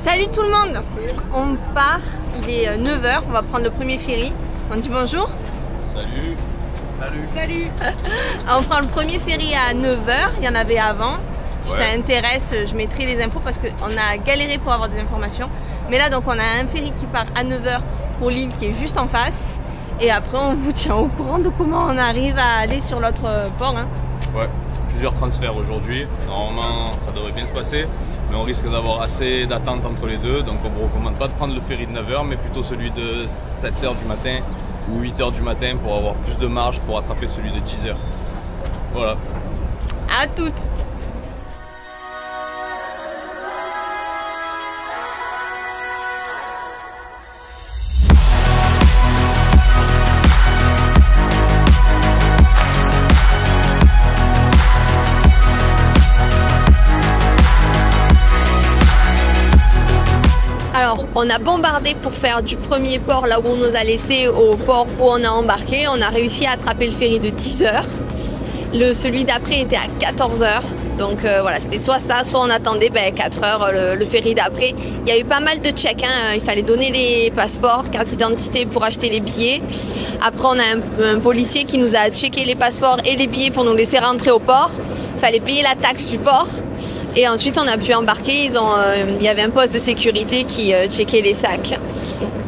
Salut tout le monde, on part, il est 9 h, on va prendre le premier ferry. On dit bonjour. Salut. Salut. Salut. On prend le premier ferry à 9 h, il y en avait avant. Si ça intéresse, je mettrai les infos parce qu'on a galéré pour avoir des informations. Mais là, donc, on a un ferry qui part à 9 h pour l'île qui est juste en face. Et après, on vous tient au courant de comment on arrive à aller sur l'autre port. Hein. Ouais, plusieurs transferts aujourd'hui. Normalement, ça devrait bien se passer. Mais on risque d'avoir assez d'attente entre les deux. Donc, on ne vous recommande pas de prendre le ferry de 9 h, mais plutôt celui de 7 h du matin ou 8 h du matin pour avoir plus de marge pour attraper celui de 10 h. Voilà. À toutes. Alors, on a bombardé pour faire du premier port là où on nous a laissé au port où on a embarqué. On a réussi à attraper le ferry de 10 h. Celui d'après était à 14 h. Donc voilà, c'était soit ça, soit on attendait 4 h le ferry d'après. Il y a eu pas mal de checks, hein. Il fallait donner les passeports, carte d'identité pour acheter les billets. Après, on a un policier qui nous a checké les passeports et les billets pour nous laisser rentrer au port. Il fallait payer la taxe du port. Et ensuite, on a pu embarquer. Il y avait un poste de sécurité qui checkait les sacs.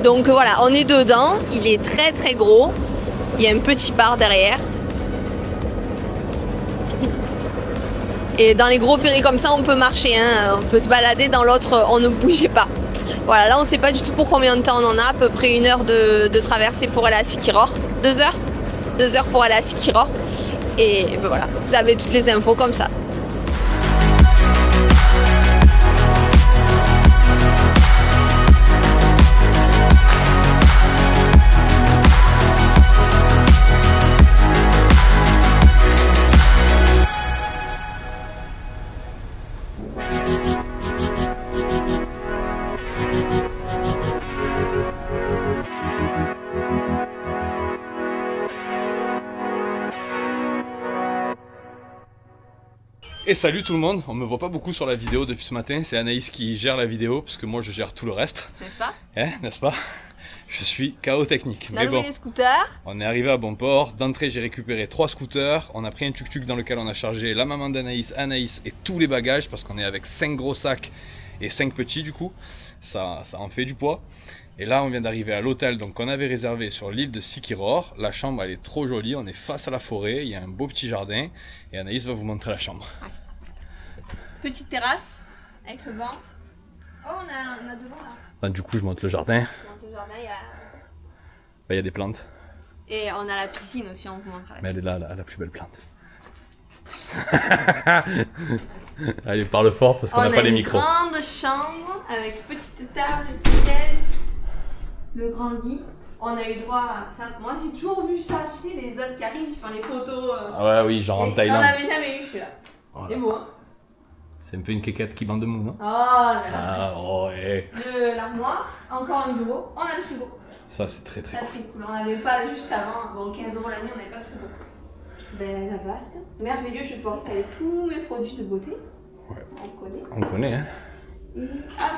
Donc voilà, on est dedans. Il est très très gros. Il y a un petit bar derrière. Et dans les gros ferries comme ça, on peut marcher. Hein. On peut se balader. Dans l'autre, on ne bougeait pas. Voilà, là, on ne sait pas du tout pour combien de temps on en a. À peu près 1 heure de traversée pour aller à Sikiror. 2 heures 2 heures pour aller à Sikiror. Et ben voilà, vous avez toutes les infos comme ça. Et salut tout le monde, on me voit pas beaucoup sur la vidéo depuis ce matin, c'est Anaïs qui gère la vidéo, parce que moi je gère tout le reste. N'est-ce pas? N'est-ce pas? Je suis KO technique. On a loué les scooters. On est arrivé à bon port, d'entrée j'ai récupéré 3 scooters, on a pris un tuk-tuk dans lequel on a chargé la maman d'Anaïs, Anaïs et tous les bagages, parce qu'on est avec 5 gros sacs et 5 petits du coup, ça en fait du poids. Et là on vient d'arriver à l'hôtel donc qu'on avait réservé sur l'île de Sikiror. La chambre elle est trop jolie, on est face à la forêt, il y a un beau petit jardin et Anaïs va vous montrer la chambre. Ouais. Petite terrasse avec le banc. Oh on a devant là. Ah, du coup je monte le jardin. Dans le jardin Il y a des plantes. Et on a la piscine aussi, on vous montre la piscine. Mais elle est là, la plus belle plante. Allez, parle fort parce qu'on n'a pas les micros. On a une grande chambre avec petite table, petite chaise, le grand lit. On a eu droit à ça. Moi j'ai toujours vu ça, tu sais, les autres qui arrivent, ils font les photos. Ah ouais, oui, genre en Thaïlande. On n'avait jamais eu celui-là. Voilà. C'est beau, hein? C'est un peu une quéquette qui bande de mou, non? Oh là là. Ah, oh, ouais. De l'armoire, encore un bureau, on a le frigo. Ça, c'est très très Ça, c'est cool. On n'avait pas juste avant, bon, 15 € la nuit, on n'avait pas de frigo. Ben, la vasque, merveilleux, je vais pouvoir étaler tous mes produits de beauté. Ouais. On connaît. On connaît, hein? Et hop!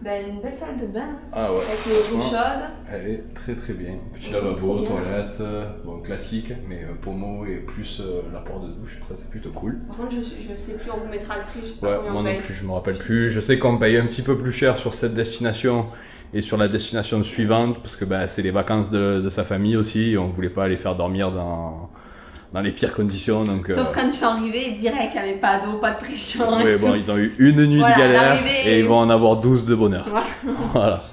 Ben, une belle salle de bain. Ah ouais. Avec l'eau chaude. Elle est très très bien. Petit lavabo, toilette, bon classique, mais pommeau et plus l'apport de douche, ça c'est plutôt cool. Par contre, je sais plus, on vous mettra le prix, je sais pas Ouais, combien moi on non paye. plus, je me rappelle plus. Je sais qu'on paye un petit peu plus cher sur cette destination et sur la destination suivante parce que bah, c'est les vacances de sa famille aussi et on voulait pas les faire dormir dans les pires conditions. Donc, Sauf quand ils sont arrivés, direct, il n'y avait pas d'eau, pas de pression. Oui, bon, ils ont eu une nuit voilà, de galère et ils vont en avoir 12 de bonheur. Voilà.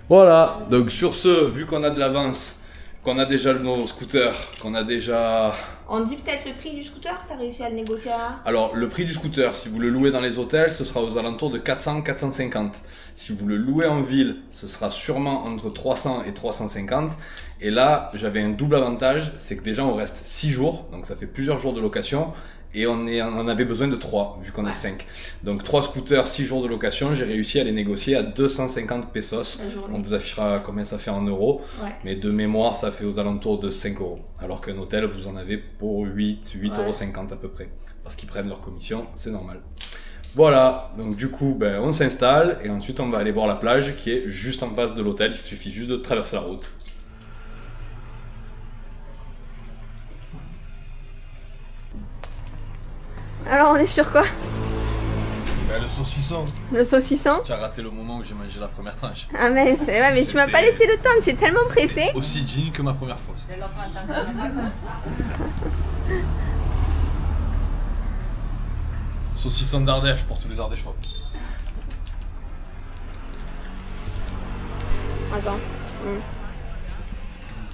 Voilà, donc sur ce, vu qu'on a de l'avance, qu'on a déjà nos scooters, qu'on a déjà... On dit peut-être le prix du scooter, t'as réussi à le négocier là? Alors, le prix du scooter, si vous le louez dans les hôtels, ce sera aux alentours de 400-450. Si vous le louez en ville, ce sera sûrement entre 300 et 350. Et là, j'avais un double avantage, c'est que déjà on reste 6 jours, donc ça fait plusieurs jours de location. Et on en avait besoin de 3, vu qu'on est 5. Donc 3 scooters, 6 jours de location, j'ai réussi à les négocier à 250 pesos. On vous affichera combien ça fait en euros. Ouais. Mais de mémoire, ça fait aux alentours de 5 €. Alors qu'un hôtel, vous en avez pour 8,50 € à peu près. Parce qu'ils prennent leur commission, c'est normal. Voilà, donc du coup, ben, on s'installe et ensuite on va aller voir la plage qui est juste en face de l'hôtel. Il suffit juste de traverser la route. Alors on est sur quoi? Ben, le saucisson. Le saucisson? Tu as raté le moment où j'ai mangé la première tranche. Ah mais, ouais, mais tu m'as pas laissé le temps, tu es tellement pressé. Aussi digne que ma première fois. Saucisson d'Ardèche pour tous les Ardéchois. Attends.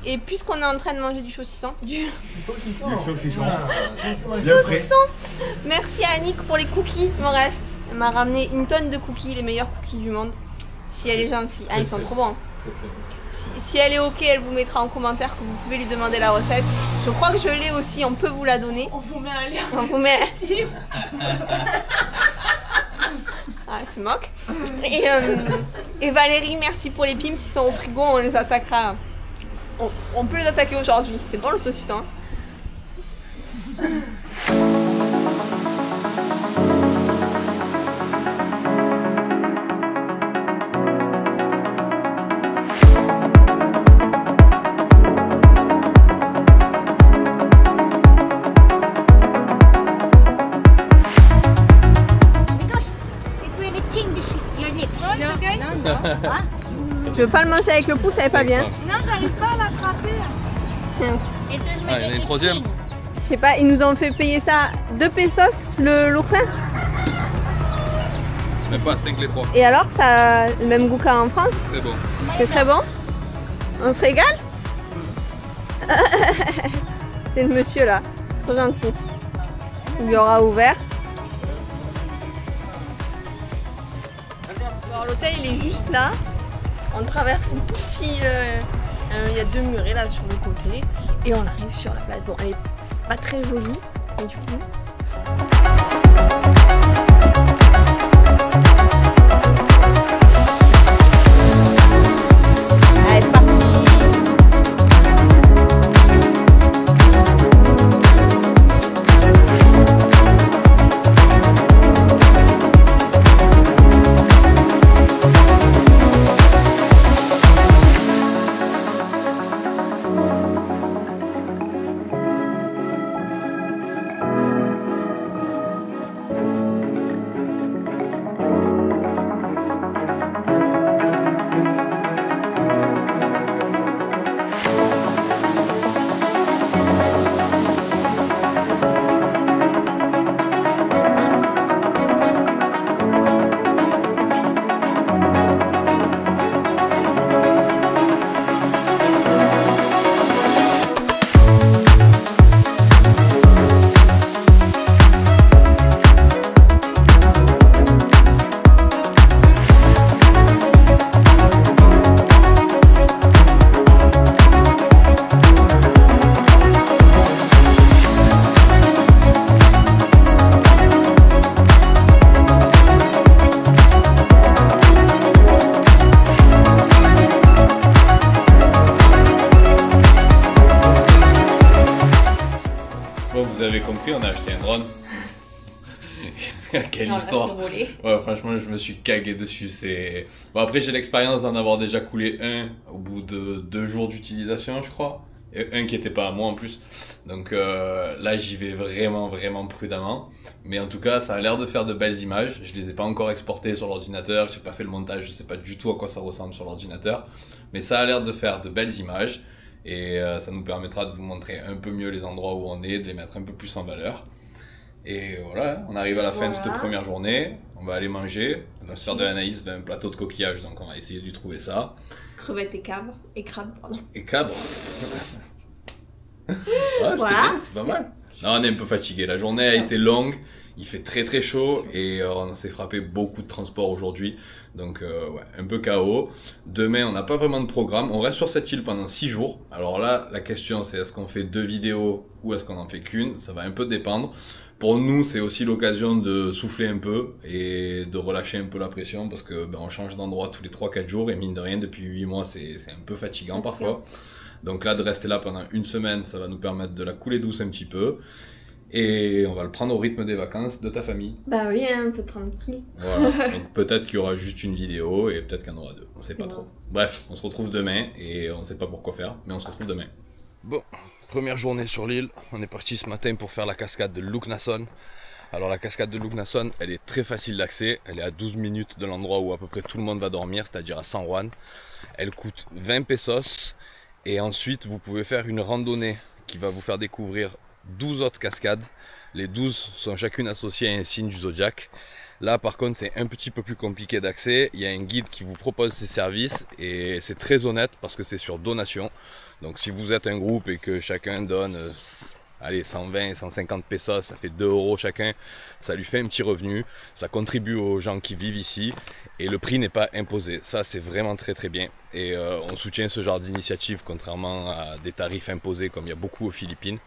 Et puisqu'on est en train de manger du saucisson, saucisson, merci à Annick pour les cookies, il m'en reste. Elle m'a ramené une tonne de cookies, les meilleurs cookies du monde. Si elle est gentille. Ah, ils sont trop bons. Si elle est ok, elle vous mettra en commentaire que vous pouvez lui demander la recette. Je crois que je l'ai aussi, on peut vous la donner. On vous met un lien. On vous met... Ah, elle se moque. Et Valérie, merci pour les pims. S'ils sont au frigo, on les attaquera. On peut les attaquer aujourd'hui. C'est bon le saucisson. Je veux pas le manger avec le pouce, ça va pas bien. Non, j'arrive pas à l'attraper. Tiens. Ah, il y en a une troisième. Je sais pas, ils nous ont fait payer ça 2 pesos l'oursin. Même pas 5 les 3. Et alors, ça a le même goût qu'en France? Très bon. C'est très bon? On se régale? C'est le monsieur là, trop gentil. Il y aura ouvert. Alors l'hôtel il est juste là. On traverse un tout petit... il y a 2 murets là sur le côté. Et on arrive sur la plage. Bon, elle est pas très jolie, mais du coup... Allez, c'est parti. Vous avez compris, on a acheté un drone. Quelle histoire. Ouais, franchement, je me suis cagué dessus. Bon, après, j'ai l'expérience d'en avoir déjà coulé un au bout de 2 jours d'utilisation, je crois. Et un qui était pas à moi en plus. Donc là, j'y vais vraiment prudemment. Mais en tout cas, ça a l'air de faire de belles images. Je les ai pas encore exportées sur l'ordinateur. J'ai pas fait le montage. Je sais pas du tout à quoi ça ressemble sur l'ordinateur. Mais ça a l'air de faire de belles images. Et ça nous permettra de vous montrer un peu mieux les endroits où on est, de les mettre un peu plus en valeur. Et voilà, on arrive à la fin de cette première journée. On va aller manger. La sœur de Anaïs fait un plateau de coquillages, donc on va essayer de lui trouver ça. Crevettes et crabes. Et crabes, pardon. Et crabes. Ouais, c'était bien, c'est pas mal. Non, on est un peu fatigué. La journée a été longue. Il fait très chaud et on s'est frappé beaucoup de transport aujourd'hui. Donc ouais, un peu KO. Demain, on n'a pas vraiment de programme. On reste sur cette île pendant 6 jours. Alors là, la question c'est est-ce qu'on fait 2 vidéos ou est-ce qu'on en fait qu'une? Ça va un peu dépendre. Pour nous, c'est aussi l'occasion de souffler un peu et de relâcher un peu la pression parce que on change d'endroit tous les 3-4 jours et mine de rien, depuis 8 mois, c'est un peu fatigant parfois. Donc là, de rester là pendant une semaine, ça va nous permettre de la couler douce un petit peu. Et on va le prendre au rythme des vacances de ta famille. Bah oui, un peu tranquille. Voilà. Donc peut-être qu'il y aura juste une vidéo et peut-être qu'il y en aura deux. On sait pas trop. Bref, on se retrouve demain et on sait pas pourquoi faire, mais on se retrouve demain. Bon, première journée sur l'île. On est parti ce matin pour faire la cascade de Lough-Nasson. Alors la cascade de Lough-Nasson, elle est très facile d'accès. Elle est à 12 minutes de l'endroit où à peu près tout le monde va dormir, c'est-à-dire à San Juan. Elle coûte 20 pesos. Et ensuite, vous pouvez faire une randonnée qui va vous faire découvrir 12 autres cascades. Les 12 sont chacune associées à un signe du zodiaque. Là par contre c'est un petit peu plus compliqué d'accès. Il y a un guide qui vous propose ses services et c'est très honnête parce que c'est sur donation. Donc si vous êtes un groupe et que chacun donne allez, 120, 150 pesos, ça fait 2 € chacun, ça lui fait un petit revenu, ça contribue aux gens qui vivent ici et le prix n'est pas imposé. Ça c'est vraiment très très bien et on soutient ce genre d'initiative contrairement à des tarifs imposés comme il y a beaucoup aux Philippines.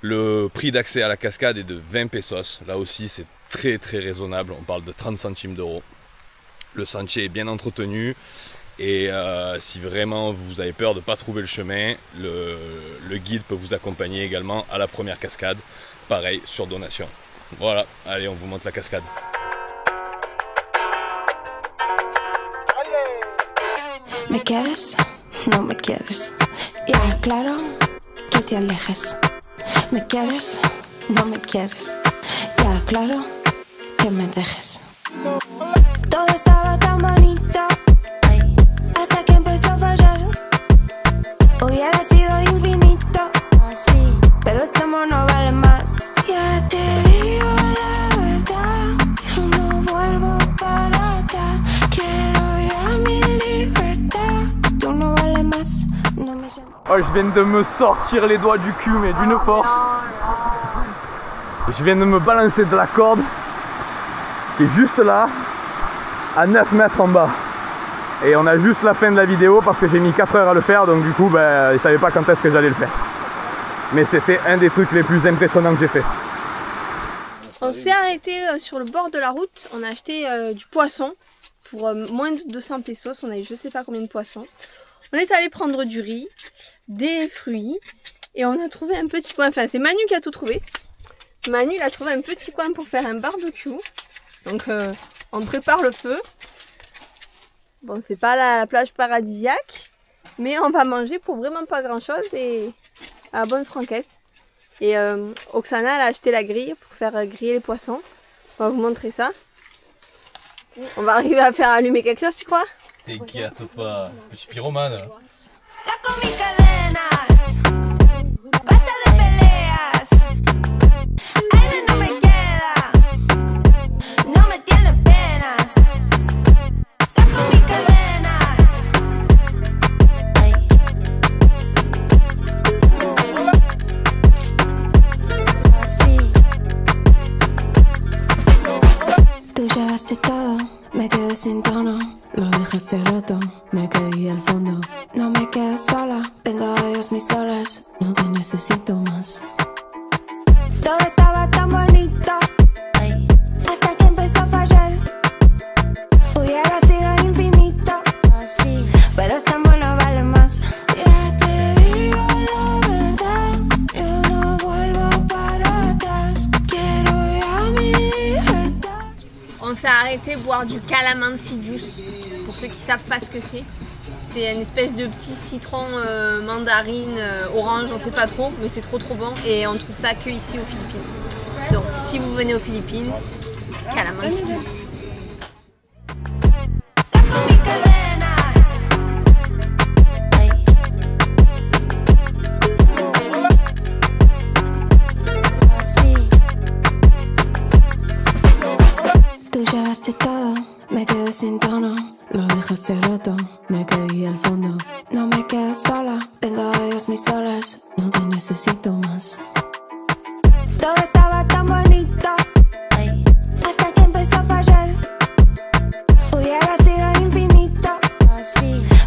Le prix d'accès à la cascade est de 20 pesos, là aussi c'est très très raisonnable, on parle de 30 centimes d'euros. Le sentier est bien entretenu et si vraiment vous avez peur de ne pas trouver le chemin, le guide peut vous accompagner également à la première cascade, pareil sur donation. Voilà, allez on vous montre la cascade. ¿Me quieres? No me quieres. Ya claro que te alejes. ¿Me quieres? No me quieres. Ya claro que me dejes. Todo estaba tan bonito hasta que empezó a fallar. Hubiera sido infinito, pero este amor no vale más. Ya te digo la verdad, yo no vuelvo para atrás. Quiero ya mi libertad. Tú no vales más, no me llames. Oh, je viens de me sortir les doigts du cul mais d'une force. Je viens de me balancer de la corde qui est juste là, à 9 mètres en bas. Et on a juste la fin de la vidéo parce que j'ai mis 4 heures à le faire, donc du coup ben, je savais pas quand est-ce que j'allais le faire. Mais c'était un des trucs les plus impressionnants que j'ai fait. On s'est arrêté sur le bord de la route, on a acheté du poisson pour moins de 200 pesos, on a eu je sais pas combien de poissons. On est allé prendre du riz, des fruits et on a trouvé un petit coin, enfin c'est Manu qui a tout trouvé. Manu il a trouvé un petit coin pour faire un barbecue. Donc on prépare le feu. Bon c'est pas la plage paradisiaque, mais on va manger pour vraiment pas grand chose et à la bonne franquette. Et Oksana elle a acheté la grille pour faire griller les poissons. On va vous montrer ça. On va arriver à faire allumer quelque chose tu crois? T'inquiète pas, petit pyromane. Saco mis cadenas, basta de peleas. Aire no me queda, no me tiene penas. Saco mis cadenas. Sí. Tú llevaste todo, me quedé sin tono. Lo dejaste roto, me caí al fondo. No me quedo sola, tengo a Dios mis horas. No te necesito más. Todo estaba tan bonito hasta que empezó a fallar. Hubiera sido infinito, pero este amor no vale más. Ya te digo la verdad, yo no vuelvo para atrás. Quiero ya mi libertad. On s'est arrêté boire du calamansi juice. Pour ceux qui savent pas ce que c'est une espèce de petit citron mandarine, orange, on sait pas trop, mais c'est trop bon et on trouve ça que ici aux Philippines. Donc si vous venez aux Philippines, calamansi juice. Tú llevaste todo, me quedé sin tono. Lo dejaste roto, me caí al fondo. No me quedo sola, tengo a Dios mis horas. No te necesito más. Todo estaba tan bonito hasta que empezó a fallar. Hubiera sido infinito,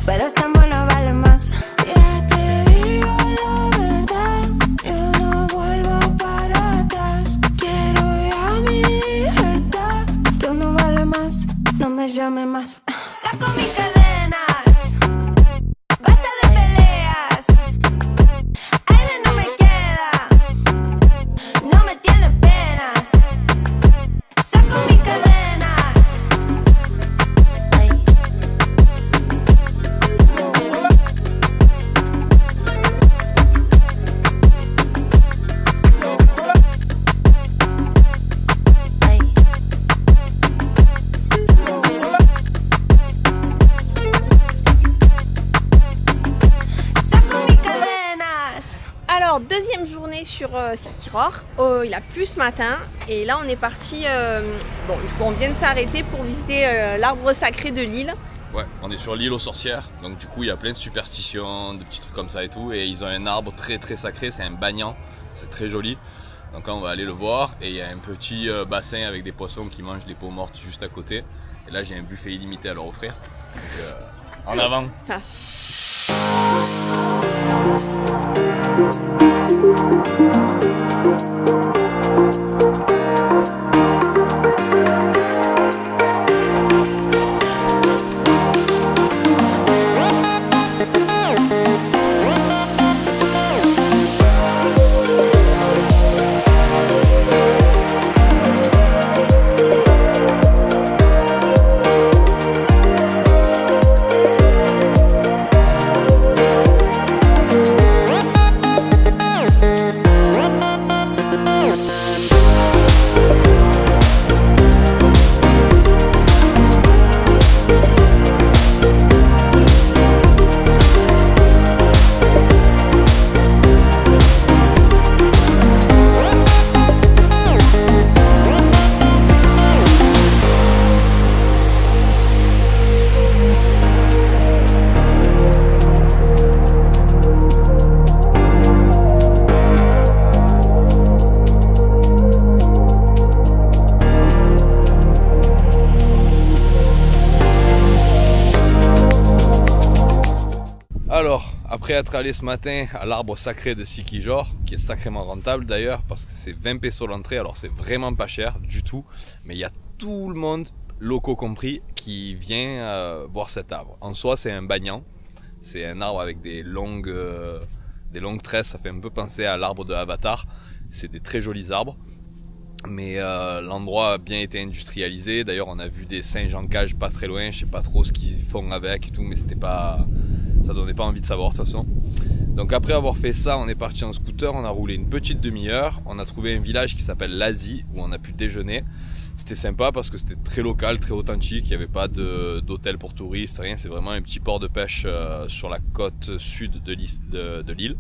pero este amor no vale más. Ya te digo la verdad, yo no vuelvo para atrás. Quiero ya mi libertad. Tú no vales más, no me llames más. Saco mis cadenas, basta de peleas. Aire no me queda, no me journée sur Sikiror. Il a plu ce matin et là on est parti. Bon, du coup on vient de s'arrêter pour visiter l'arbre sacré de l'île. Ouais, on est sur l'île aux sorcières, donc du coup il y a plein de superstitions, de petits trucs comme ça et tout. Et ils ont un arbre très sacré, c'est un banyan, c'est très joli. Donc là on va aller le voir et il y a un petit bassin avec des poissons qui mangent les peaux mortes juste à côté. Et là j'ai un buffet illimité à leur offrir. Donc, en avant. Ah. Alors, après être allé ce matin à l'arbre sacré de Sikijor, qui est sacrément rentable d'ailleurs, parce que c'est 20 pesos l'entrée, alors c'est vraiment pas cher du tout, mais il y a tout le monde, locaux compris, qui vient voir cet arbre. En soi, c'est un banyan, c'est un arbre avec des longues tresses, ça fait un peu penser à l'arbre de Avatar, c'est des très jolis arbres. Mais l'endroit a bien été industrialisé, d'ailleurs on a vu des singes en cage pas très loin, je sais pas trop ce qu'ils font avec et tout, mais c'était pas... ça donnait pas envie de savoir de toute façon. Donc après avoir fait ça, on est parti en scooter, on a roulé une petite demi-heure, on a trouvé un village qui s'appelle Lazi où on a pu déjeuner. C'était sympa parce que c'était très local, très authentique, il n'y avait pas d'hôtel pour touristes, rien, c'est vraiment un petit port de pêche sur la côte sud de l'île.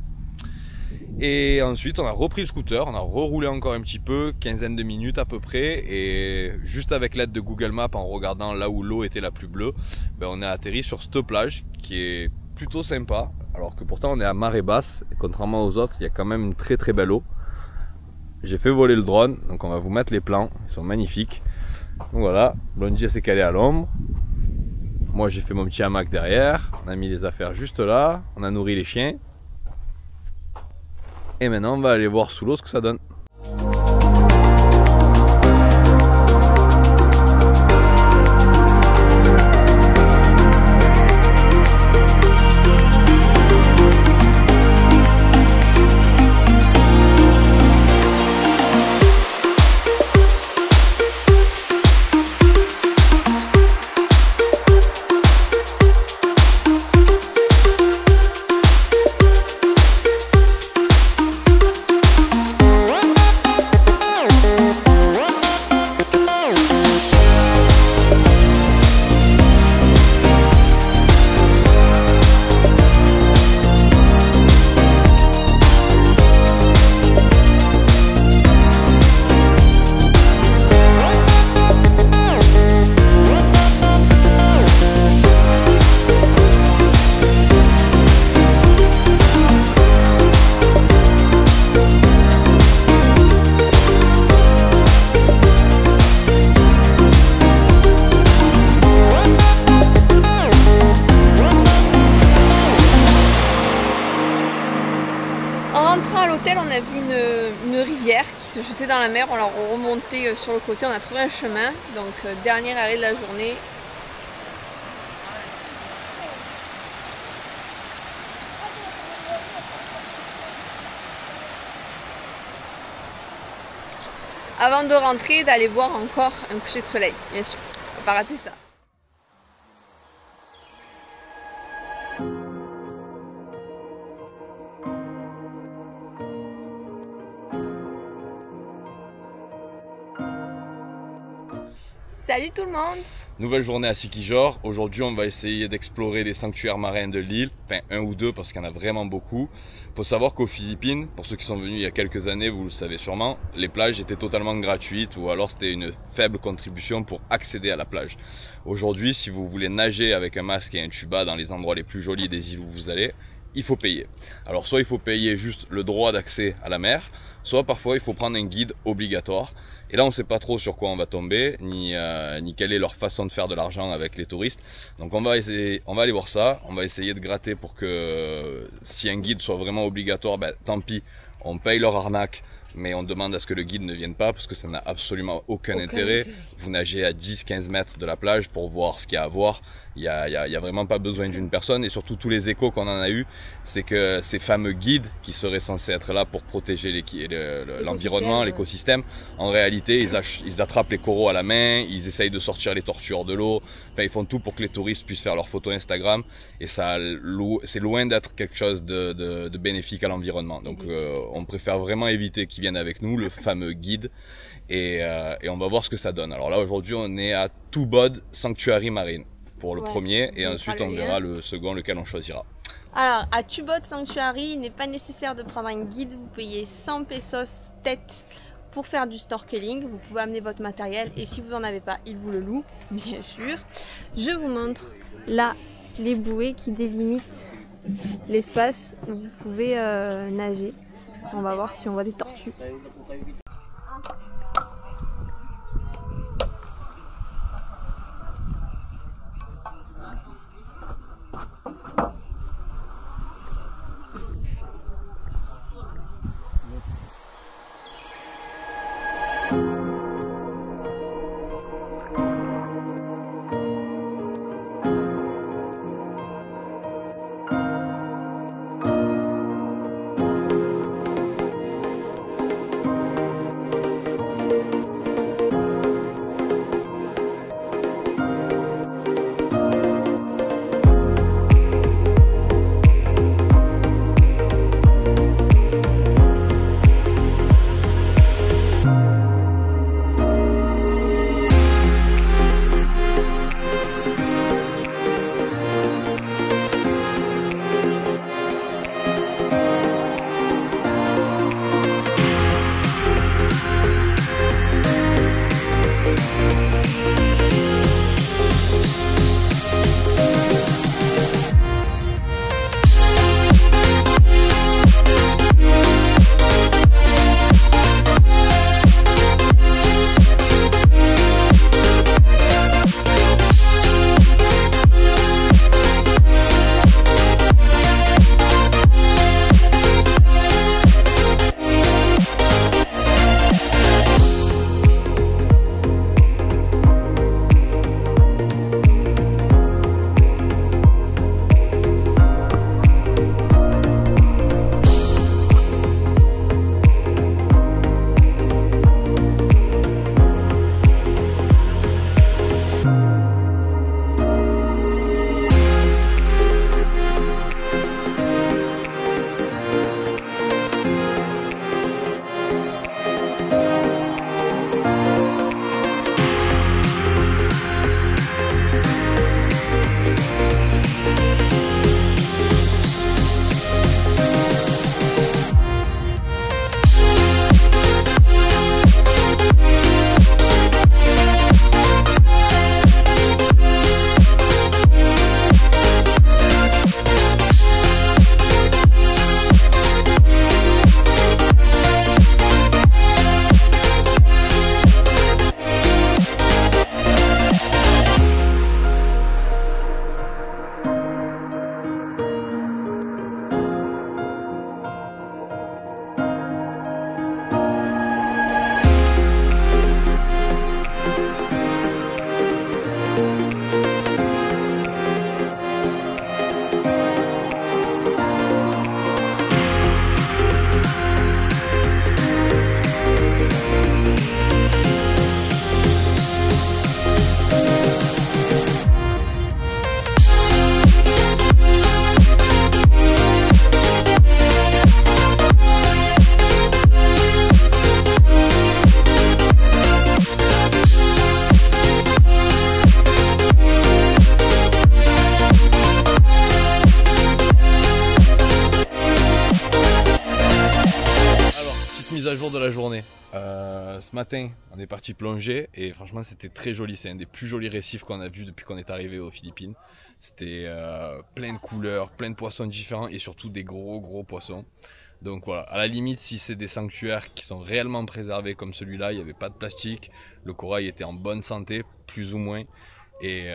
Et ensuite on a repris le scooter, on a reroulé encore un petit peu, quinzaine de minutes à peu près, et juste avec l'aide de Google Maps en regardant là où l'eau était la plus bleue, ben on a atterri sur cette plage qui est plutôt sympa, alors que pourtant on est à marée basse, et contrairement aux autres il y a quand même une très belle eau. J'ai fait voler le drone, donc on va vous mettre les plans, ils sont magnifiques. Donc voilà, Blondie s'est calé à l'ombre, moi j'ai fait mon petit hamac derrière, on a mis les affaires juste là, on a nourri les chiens. Et maintenant on va aller voir sous l'eau ce que ça donne. On a vu une rivière qui se jetait dans la mer, on l'a remonté sur le côté, on a trouvé un chemin, donc dernier arrêt de la journée. Avant de rentrer, d'aller voir encore un coucher de soleil, bien sûr, on va pas rater ça. Salut tout le monde! Nouvelle journée à Sikijor. Aujourd'hui, on va essayer d'explorer les sanctuaires marins de l'île. Enfin, un ou deux parce qu'il y en a vraiment beaucoup. Faut savoir qu'aux Philippines, pour ceux qui sont venus il y a quelques années, vous le savez sûrement, les plages étaient totalement gratuites ou alors c'était une faible contribution pour accéder à la plage. Aujourd'hui, si vous voulez nager avec un masque et un tuba dans les endroits les plus jolis des îles où vous allez, il faut payer. Alors soit il faut payer juste le droit d'accès à la mer, soit parfois il faut prendre un guide obligatoire. Et là on ne sait pas trop sur quoi on va tomber, ni quelle est leur façon de faire de l'argent avec les touristes. Donc on va aller voir ça, on va essayer de gratter pour que si un guide soit vraiment obligatoire, ben, tant pis, on paye leur arnaque. Mais on demande à ce que le guide ne vienne pas parce que ça n'a absolument aucun intérêt. Vous nagez à 10-15 mètres de la plage pour voir ce qu'il y a à voir. Il y a vraiment pas besoin d'une personne. Et surtout tous les échos qu'on en a eu, c'est que ces fameux guides qui seraient censés être là pour protéger l'environnement, l'écosystème, en réalité ils attrapent les coraux à la main, ils essayent de sortir les tortues hors de l'eau. Enfin, ils font tout pour que les touristes puissent faire leurs photos Instagram. Et ça, c'est loin d'être quelque chose de bénéfique à l'environnement. Donc on préfère vraiment éviter qu'ils viennent avec nous, le fameux guide, et on va voir ce que ça donne. Alors là aujourd'hui on est à Tubod Sanctuary Marine pour le premier, et ensuite on verra le second, lequel on choisira. Alors à Tubod Sanctuary, il n'est pas nécessaire de prendre un guide, vous payez 100 pesos tête pour faire du snorkeling, vous pouvez amener votre matériel et si vous n'en avez pas, il vous le loue, bien sûr. Je vous montre là les bouées qui délimitent l'espace où vous pouvez nager. On va voir si on voit des tortues. ce matin, on est parti plonger et franchement c'était très joli. C'est un des plus jolis récifs qu'on a vu depuis qu'on est arrivé aux Philippines. C'était plein de couleurs, plein de poissons différents et surtout des gros poissons. Donc voilà, à la limite, si c'est des sanctuaires qui sont réellement préservés comme celui-là, il n'y avait pas de plastique, le corail était en bonne santé, plus ou moins, et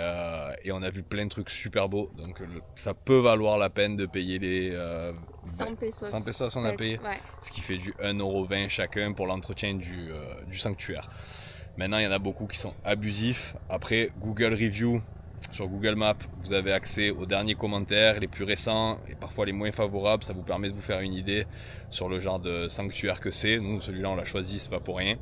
on a vu plein de trucs super beaux. Donc ça peut valoir la peine de payer les 100 pesos. 100 pesos on a payé, ouais. Ce qui fait du 1,20 € chacun pour l'entretien du sanctuaire. Maintenant, il y en a beaucoup qui sont abusifs. Après, Google Review, sur Google Maps, vous avez accès aux derniers commentaires, les plus récents et parfois les moins favorables. Ça vous permet de vous faire une idée sur le genre de sanctuaire que c'est. Nous, celui-là, on l'a choisi, c'est pas pour rien.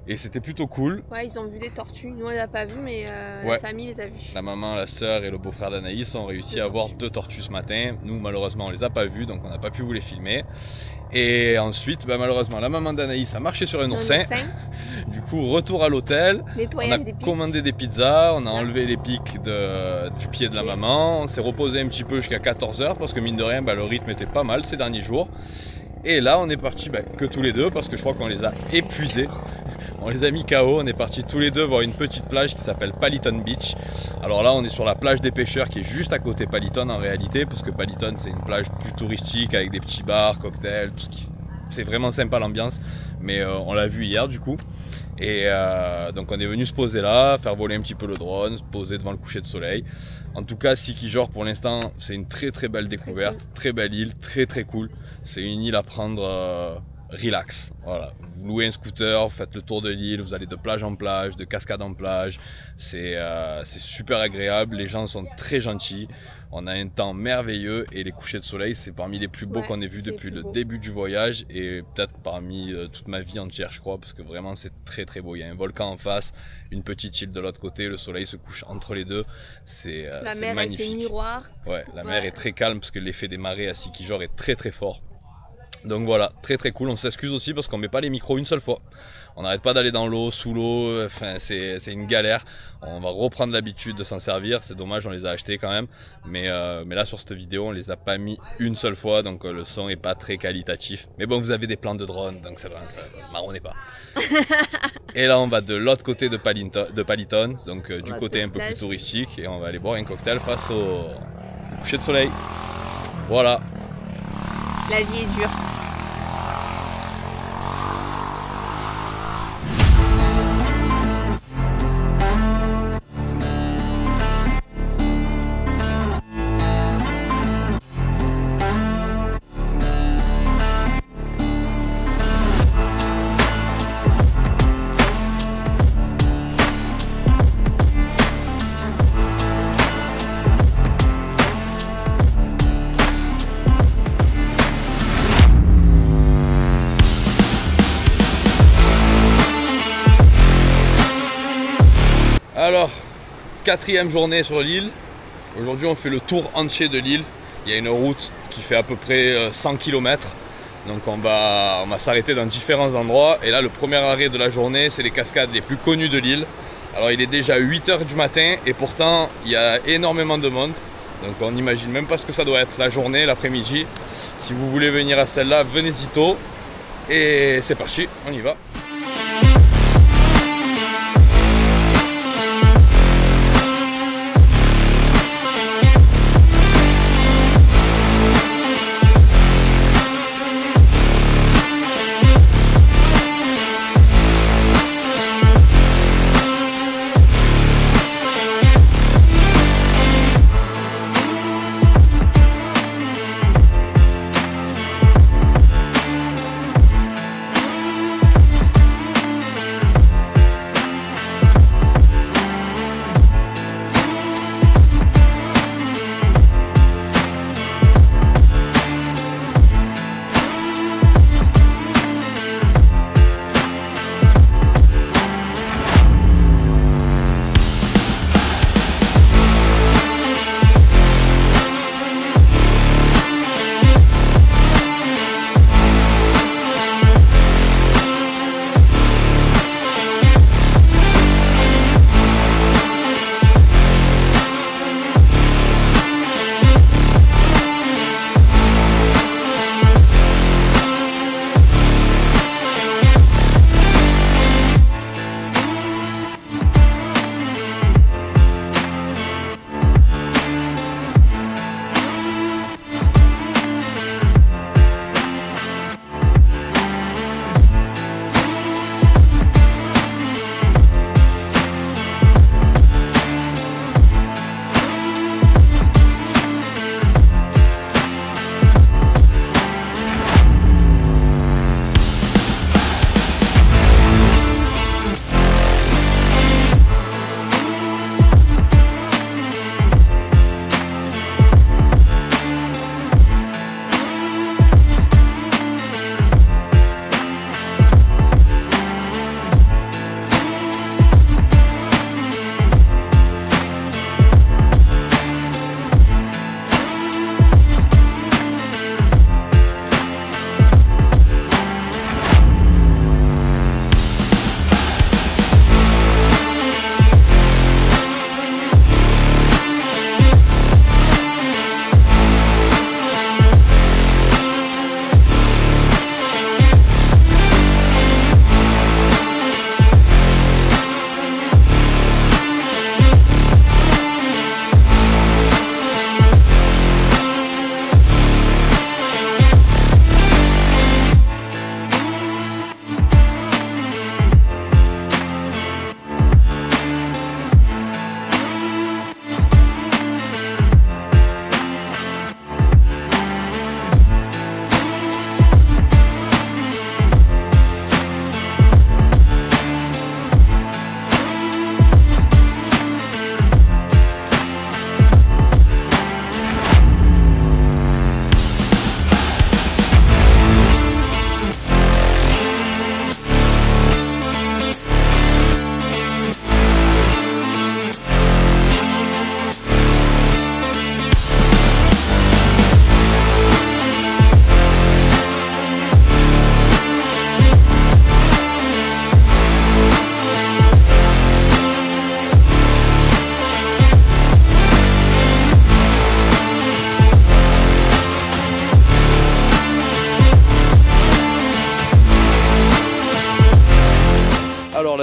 Et c'était plutôt cool. Ouais, ils ont vu des tortues. Nous, on les a pas vues, mais la famille les a vues. La maman, la sœur et le beau-frère d'Anaïs ont réussi à voir 2 tortues ce matin. Nous, malheureusement, on les a pas vues, donc on n'a pas pu vous les filmer. Et ensuite, malheureusement, la maman d'Anaïs a marché sur un oursin. Du coup, retour à l'hôtel. On a commandé des pizzas, on a enlevé les pics du pied de la maman. On s'est reposé un petit peu jusqu'à 14 h parce que mine de rien, le rythme était pas mal ces derniers jours. Et là, on est partis que tous les deux parce que je crois qu'on les a épuisés. On les a mis KO, on est partis tous les deux voir une petite plage qui s'appelle Paliton Beach. Alors là, on est sur la plage des pêcheurs qui est juste à côté Paliton en réalité, parce que Paliton c'est une plage plus touristique avec des petits bars, cocktails, tout ce qui... C'est vraiment sympa l'ambiance, mais on l'a vu hier du coup. Et donc on est venu se poser là, faire voler un petit peu le drone, se poser devant le coucher de soleil. En tout cas, Sikijor pour l'instant c'est une très belle découverte, très belle île, très cool. C'est une île à prendre relax. Voilà. Vous louez un scooter, vous faites le tour de l'île, vous allez de plage en plage, de cascade en plage. C'est super agréable, les gens sont très gentils. On a un temps merveilleux et les couchers de soleil, c'est parmi les plus beaux qu'on ait vu depuis le début du voyage et peut-être parmi toute ma vie entière, je crois, parce que vraiment c'est très beau. Il y a un volcan en face, une petite île de l'autre côté, le soleil se couche entre les deux. C'est magnifique. La mer, elle fait miroir. Ouais, la mer est très calme parce que l'effet des marées à Sikijor est très fort. Donc voilà, très cool. On s'excuse aussi parce qu'on met pas les micros une seule fois. On n'arrête pas d'aller dans l'eau, sous l'eau, enfin c'est une galère. On va reprendre l'habitude de s'en servir, c'est dommage, on les a achetés quand même. Mais là sur cette vidéo, on les a pas mis une seule fois, donc le son est pas très qualitatif. Mais bon, vous avez des plans de drone, donc c'est vrai, ça marronnez pas. Et là on va de l'autre côté de Paliton, donc du côté un peu plus touristique, et on va aller boire un cocktail face au coucher de soleil. Voilà. La vie est dure. Alors, 4e journée sur l'île. Aujourd'hui, on fait le tour entier de l'île. Il y a une route qui fait à peu près 100 km. Donc on va s'arrêter dans différents endroits. Et là, le premier arrêt de la journée, c'est les cascades les plus connues de l'île. Alors il est déjà 8 h du matin et pourtant, il y a énormément de monde. Donc on n'imagine même pas ce que ça doit être la journée, l'après-midi. Si vous voulez venir à celle-là, venez-y tôt. Et c'est parti, on y va.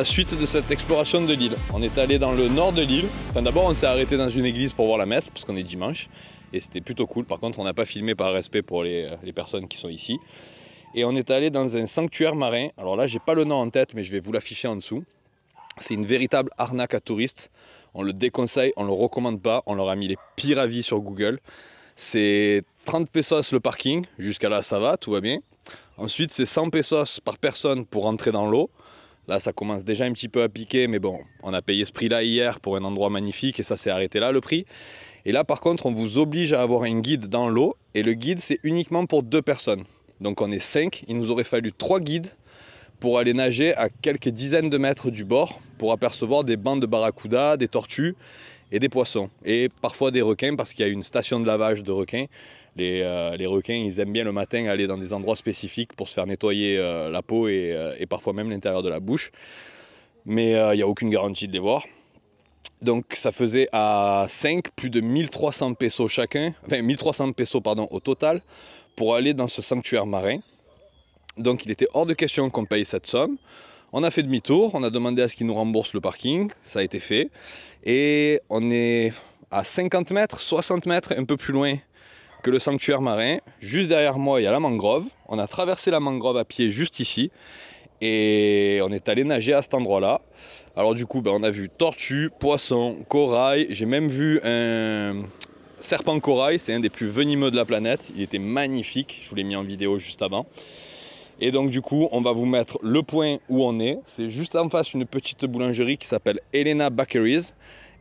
la suite de cette exploration de l'île. On est allé dans le nord de l'île. Enfin, d'abord, on s'est arrêté dans une église pour voir la messe, parce qu'on est dimanche. Et c'était plutôt cool. Par contre, on n'a pas filmé par respect pour les personnes qui sont ici. Et on est allé dans un sanctuaire marin. Alors là, j'ai pas le nom en tête, mais je vais vous l'afficher en dessous. C'est une véritable arnaque à touristes. On le déconseille, on le recommande pas. On leur a mis les pires avis sur Google. C'est 30 pesos le parking. Jusqu'à là, ça va, tout va bien. Ensuite, c'est 100 pesos par personne pour rentrer dans l'eau. Là, ça commence déjà un petit peu à piquer, mais bon, on a payé ce prix-là hier pour un endroit magnifique et ça s'est arrêté là, le prix. Et là, par contre, on vous oblige à avoir un guide dans l'eau et le guide, c'est uniquement pour 2 personnes. Donc on est 5, il nous aurait fallu 3 guides pour aller nager à quelques dizaines de mètres du bord pour apercevoir des bancs de barracuda, des tortues et des poissons. Et parfois des requins parce qu'il y a une station de lavage de requins. Les requins, ils aiment bien le matin aller dans des endroits spécifiques pour se faire nettoyer la peau et parfois même l'intérieur de la bouche. Mais il n'y a aucune garantie de les voir. Donc ça faisait à 5 plus de 1300 pesos chacun, enfin 1300 pesos pardon, au total pour aller dans ce sanctuaire marin. Donc il était hors de question qu'on paye cette somme. On a fait demi-tour, on a demandé à ce qu'ils nous remboursent le parking, ça a été fait. Et on est à 50 mètres, 60 mètres, un peu plus loin que le sanctuaire marin. Juste derrière moi, il y a la mangrove. On a traversé la mangrove à pied juste ici. Et on est allé nager à cet endroit-là. Alors du coup, on a vu tortues, poissons, corail. J'ai même vu un serpent corail. C'est un des plus venimeux de la planète. Il était magnifique. Je vous l'ai mis en vidéo juste avant. Et donc du coup, on va vous mettre le point où on est. C'est juste en face une petite boulangerie qui s'appelle Elena Bakeries.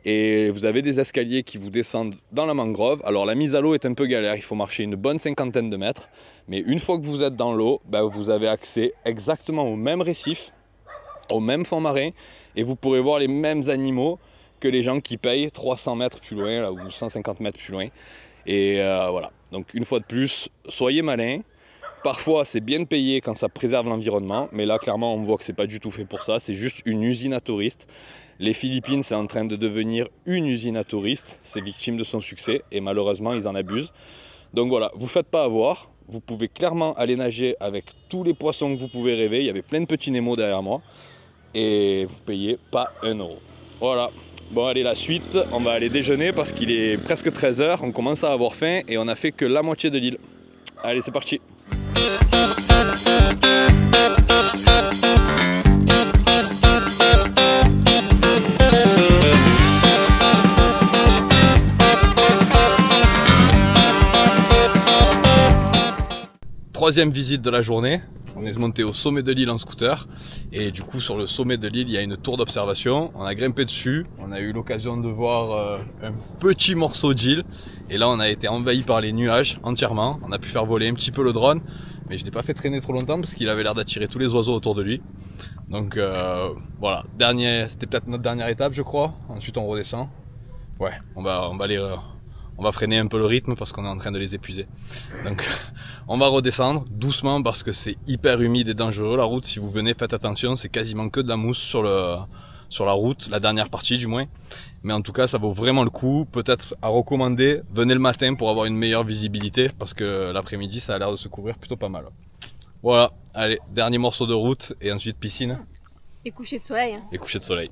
Et vous avez des escaliers qui vous descendent dans la mangrove. Alors la mise à l'eau est un peu galère, il faut marcher une bonne cinquantaine de mètres. Mais une fois que vous êtes dans l'eau, vous avez accès exactement au même récif, au même fond marin. Et vous pourrez voir les mêmes animaux que les gens qui payent 300 mètres plus loin là, ou 150 mètres plus loin. Et voilà, donc une fois de plus, soyez malins. Parfois, c'est bien de payer quand ça préserve l'environnement, mais là, clairement, on voit que c'est pas du tout fait pour ça. C'est juste une usine à touristes. Les Philippines, c'est en train de devenir une usine à touristes. C'est victime de son succès et malheureusement, ils en abusent. Donc voilà, vous ne faites pas avoir. Vous pouvez clairement aller nager avec tous les poissons que vous pouvez rêver. Il y avait plein de petits Nemo derrière moi. Et vous payez pas 1 euro. Voilà. Bon, allez, la suite, on va aller déjeuner parce qu'il est presque 13 h. On commence à avoir faim et on a fait que la moitié de l'île. Allez, c'est parti. Troisième visite de la journée. On est monté au sommet de l'île en scooter et du coup sur le sommet de l'île il y a une tour d'observation. On a grimpé dessus, on a eu l'occasion de voir un petit morceau d'île et là on a été envahi par les nuages entièrement. On a pu faire voler un petit peu le drone mais je ne l'ai pas fait traîner trop longtemps parce qu'il avait l'air d'attirer tous les oiseaux autour de lui. Donc voilà, c'était peut-être notre dernière étape je crois. Ensuite on redescend. Ouais, on va freiner un peu le rythme parce qu'on est en train de les épuiser. Donc on va redescendre doucement parce que c'est hyper humide et dangereux la route. Si vous venez, faites attention, c'est quasiment que de la mousse sur la route, la dernière partie du moins. Mais en tout cas, ça vaut vraiment le coup. Peut-être à recommander, venez le matin pour avoir une meilleure visibilité parce que l'après-midi, ça a l'air de se couvrir plutôt pas mal. Voilà, allez, dernier morceau de route et ensuite piscine. Et coucher de soleil. Et coucher de soleil.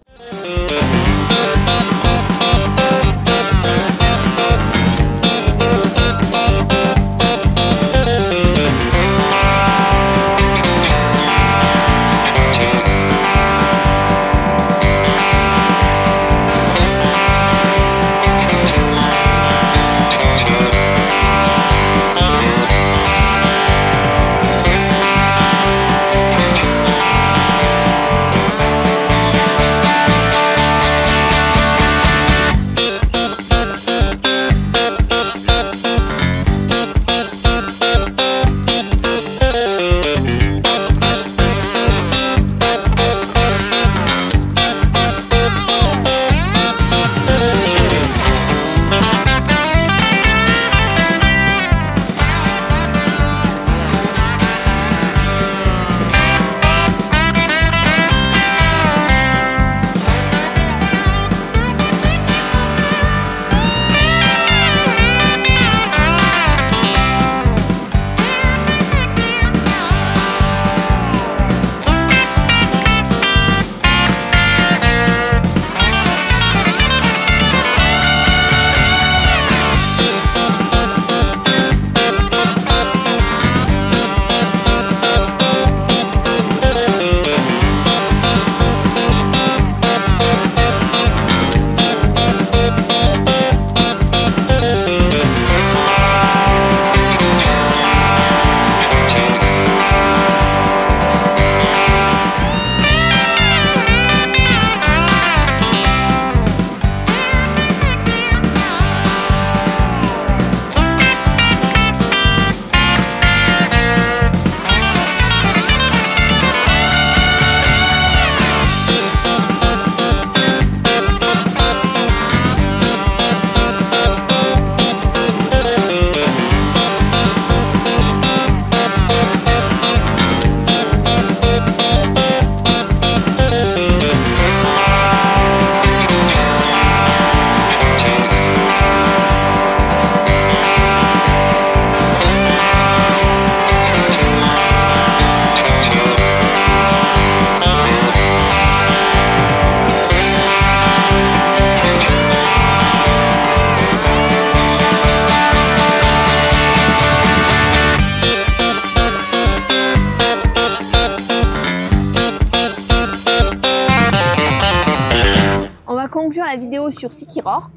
sur Sikiror.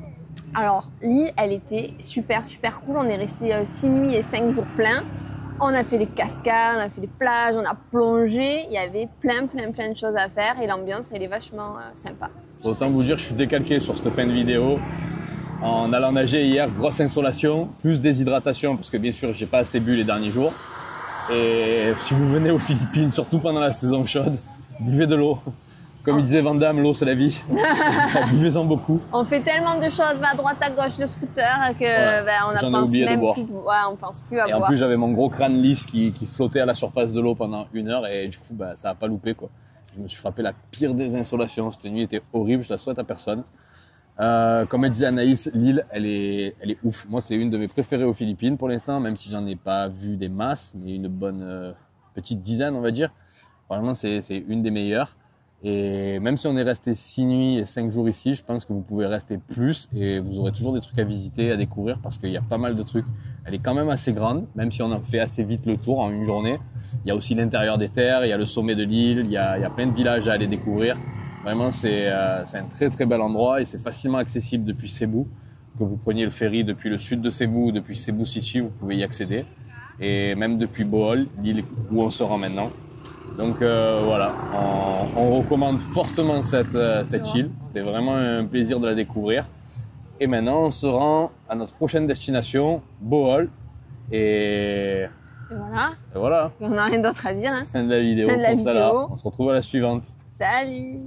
Alors, l'île, elle était super cool. On est resté 6 nuits et 5 jours pleins. On a fait des cascades, on a fait des plages, on a plongé. Il y avait plein de choses à faire et l'ambiance, elle est vachement sympa. Autant vous dire, je suis décalqué sur cette fin de vidéo. En allant nager hier, grosse insolation, plus déshydratation parce que bien sûr, j'ai pas assez bu les derniers jours. Et si vous venez aux Philippines, surtout pendant la saison chaude, buvez de l'eau. Comme il disait Van Damme, l'eau c'est la vie. Buvez-en beaucoup. On fait tellement de choses, va à droite à gauche de scooter que on pense même plus. On pense plus à boire. Et en plus j'avais mon gros crâne lisse qui flottait à la surface de l'eau pendant 1 heure et du coup ça a pas loupé quoi. Je me suis frappé la pire des insolations. Cette nuit était horrible, je la souhaite à personne. Comme elle disait Anaïs, l'île elle est ouf. Moi c'est une de mes préférées aux Philippines pour l'instant, même si j'en ai pas vu des masses, mais une bonne petite dizaine on va dire. Vraiment c'est une des meilleures. Et même si on est resté 6 nuits et 5 jours ici, je pense que vous pouvez rester plus et vous aurez toujours des trucs à visiter, à découvrir parce qu'il y a pas mal de trucs. Elle est quand même assez grande, même si on en fait assez vite le tour en une journée. Il y a aussi l'intérieur des terres, il y a le sommet de l'île, il y a plein de villages à aller découvrir. Vraiment, c'est un très bel endroit et c'est facilement accessible depuis Cebu. Que vous preniez le ferry depuis le sud de Cebu ou depuis Cebu City, vous pouvez y accéder. Et même depuis Bohol, l'île où on se rend maintenant. Donc voilà, on recommande fortement cette île. C'était vraiment un plaisir de la découvrir. Et maintenant, on se rend à notre prochaine destination, Bohol. Et voilà. On n'a rien d'autre à dire. Hein. Fin de la vidéo. On se retrouve à la suivante. Salut.